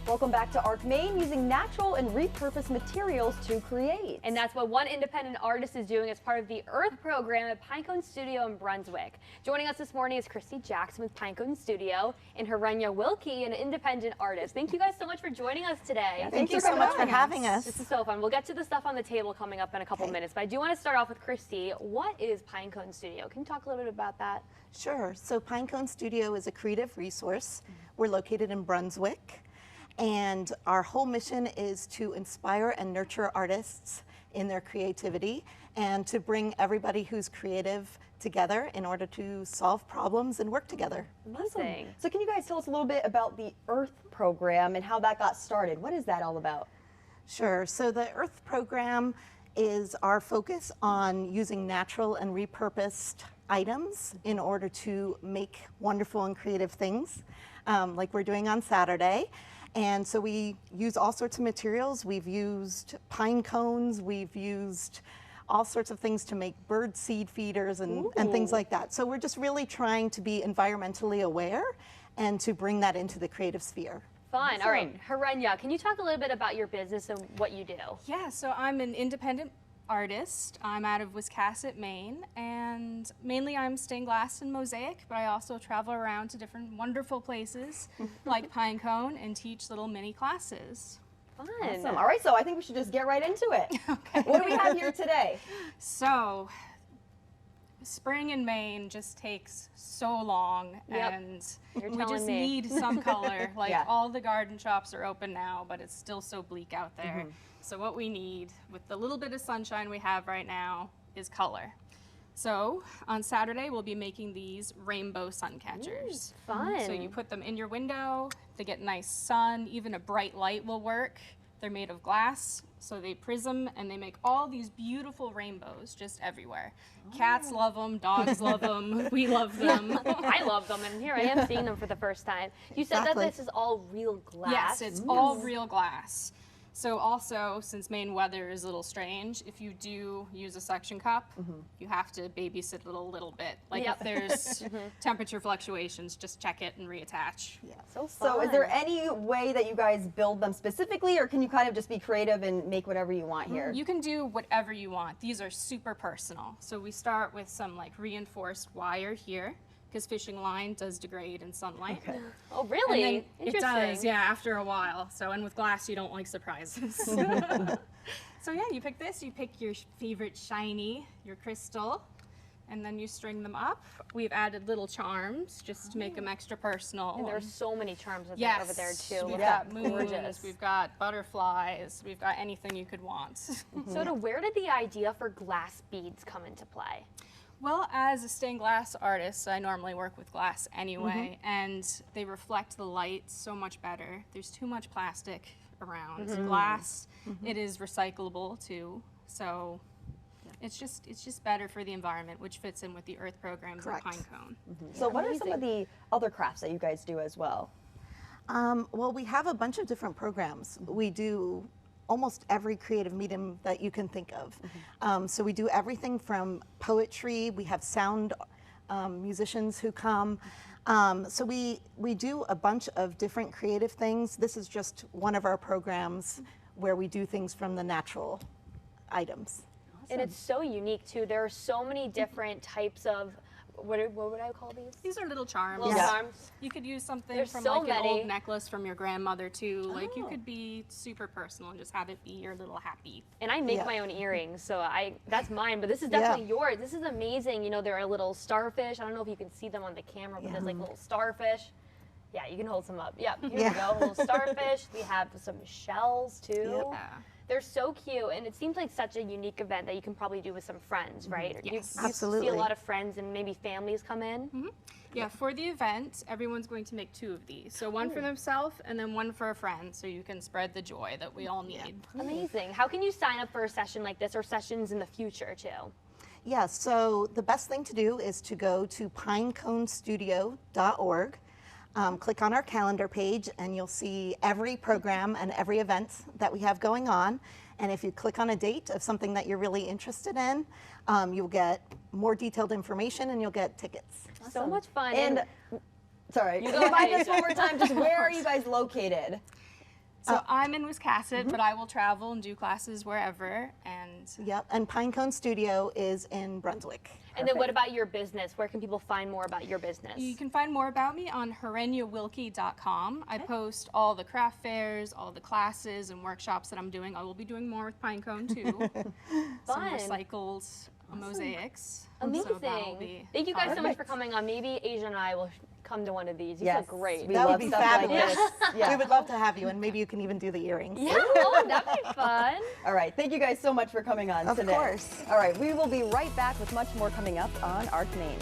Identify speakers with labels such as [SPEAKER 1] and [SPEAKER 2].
[SPEAKER 1] Welcome back to ARC Maine, using natural and repurposed materials to create.
[SPEAKER 2] And that's what one independent artist is doing as part of the Earth program at Pinecone Studio in Brunswick. Joining us this morning is Christy Jackson with Pinecone Studio and Wilkey, an independent artist. Thank you guys so much for joining us today.
[SPEAKER 3] Yeah, thank you so much for having us.
[SPEAKER 2] This is so fun. We'll get to the stuff on the table coming up in a couple minutes, but I do want to start off with Christy. What is Pinecone Studio? Can you talk a little bit about that?
[SPEAKER 3] Sure. So Pinecone Studio is a creative resource. We're located in Brunswick. And our whole mission is to inspire and nurture artists in their creativity and to bring everybody who's creative together in order to solve problems and work together.
[SPEAKER 2] Amazing.
[SPEAKER 1] So can you guys tell us a little bit about the Earth program and how that got started? What is that all about?
[SPEAKER 3] Sure. So the Earth program is our focus on using natural and repurposed items in order to make wonderful and creative things, like we're doing on Saturday. And so we use all sorts of materials. We've used pine cones, we've used all sorts of things to make bird seed feeders and things like that. So we're just really trying to be environmentally aware and to bring that into the creative sphere.
[SPEAKER 2] Fun. Awesome. All right, Harenya, can you talk a little bit about your business and what you do?
[SPEAKER 4] Yeah, so I'm an independent artist. I'm out of Wiscasset, Maine, and mainly I'm stained glass and mosaic, but I also travel around to different wonderful places like Pinecone and teach little mini classes.
[SPEAKER 2] Fun.
[SPEAKER 1] Awesome. All right, so I think we should just get right into it. Okay. What do we have here today?
[SPEAKER 4] So, spring in Maine just takes so long, and we just need some color. Like all the garden shops are open now, but it's still so bleak out there. So what we need, with the little bit of sunshine we have right now, is color. So on Saturday, we'll be making these rainbow sun catchers.
[SPEAKER 2] Fun.
[SPEAKER 4] So you put them in your window, they get nice sun, even a bright light will work. They're made of glass, so they prism, and they make all these beautiful rainbows just everywhere. Cats love them, dogs love them, we love them.
[SPEAKER 2] I love them, and here I am seeing them for the first time. You said that this is all real glass?
[SPEAKER 4] Yes, it's all real glass. So also, since Maine weather is a little strange, if you do use a suction cup, you have to babysit it a little bit. Like if there's temperature fluctuations, just check it and reattach.
[SPEAKER 1] Yeah. So is there any way that you guys build them specifically, or can you kind of just be creative and make whatever you want here?
[SPEAKER 4] You can do whatever you want. These are super personal. So we start with some like reinforced wire here, because fishing line does degrade in sunlight.
[SPEAKER 2] Okay. Oh, really?
[SPEAKER 4] It does, yeah, after a while. So, and with glass, you don't like surprises. So yeah, you pick this, you pick your favorite shiny, your crystal, and then you string them up. We've added little charms just to make them extra personal.
[SPEAKER 2] And there's so many charms over there too.
[SPEAKER 4] We've got moons, we've got butterflies, we've got anything you could want.
[SPEAKER 2] So where did the idea for glass beads come into play?
[SPEAKER 4] Well, as a stained glass artist, I normally work with glass anyway, and they reflect the light so much better. There's too much plastic around. Glass, it is recyclable too, so it's just better for the environment, which fits in with the Earth programs at Pinecone.
[SPEAKER 1] So what are some of the other crafts that you guys do as well?
[SPEAKER 3] Well, we have a bunch of different programs. We do almost every creative medium that you can think of. So we do everything from poetry, we have sound musicians who come. So we do a bunch of different creative things. This is just one of our programs where we do things from the natural items.
[SPEAKER 2] Awesome. And it's so unique too. There are so many different types of, what would I call these?
[SPEAKER 4] These are little charms.
[SPEAKER 2] Little charms.
[SPEAKER 4] You could use something from like an old necklace from your grandmother too. Like you could be super personal and just have it be your little happy.
[SPEAKER 2] And I make my own earrings, so that's mine, but this is definitely yours. This is amazing. You know, there are little starfish. I don't know if you can see them on the camera, but there's like little starfish. Yeah, you can hold some up. Yeah, here we go. Little starfish. We have some shells too. Yeah. They're so cute, and it seems like such a unique event that you can probably do with some friends, right?
[SPEAKER 4] Yes,
[SPEAKER 3] absolutely.
[SPEAKER 2] You see a lot of friends and maybe families come in.
[SPEAKER 4] Yeah, for the event, everyone's going to make 2 of these. So one for themselves and then one for a friend, so you can spread the joy that we all need.
[SPEAKER 2] Amazing. How can you sign up for a session like this or sessions in the future too?
[SPEAKER 3] Yeah, so the best thing to do is to go to pineconestudio.org. Click on our calendar page and you'll see every program and every event that we have going on. And if you click on a date of something that you're really interested in, you'll get more detailed information and you'll get tickets.
[SPEAKER 2] Awesome. So much fun.
[SPEAKER 1] And sorry, remind us one more time, just where are you guys located?
[SPEAKER 4] So I'm in Wiscasset, but I will travel and do classes wherever. And
[SPEAKER 3] Yep, and Pinecone Studio is in Brunswick.
[SPEAKER 2] And then what about your business? Where can people find more about your business?
[SPEAKER 4] you can find more about me on HereniaWilkey.com. I post all the craft fairs, all the classes and workshops that I'm doing. I will be doing more with Pinecone too. Some
[SPEAKER 2] Fun.
[SPEAKER 4] recycled mosaics.
[SPEAKER 2] Amazing.
[SPEAKER 4] So that'll be
[SPEAKER 2] Thank you guys so much for coming on. Maybe Asia and I will come to one of these. You
[SPEAKER 1] Yes,
[SPEAKER 2] look great.
[SPEAKER 1] we
[SPEAKER 3] That
[SPEAKER 1] love
[SPEAKER 3] would be
[SPEAKER 1] stuff like
[SPEAKER 3] fabulous.
[SPEAKER 1] this. Yeah.
[SPEAKER 3] We would love to have you, and maybe you can even do the earrings.
[SPEAKER 2] Yeah, oh, that'd be fun.
[SPEAKER 1] All right, thank you guys so much for coming on
[SPEAKER 3] Of
[SPEAKER 1] today.
[SPEAKER 3] course.
[SPEAKER 1] All right, we will be right back with much more coming up on Arc Maine.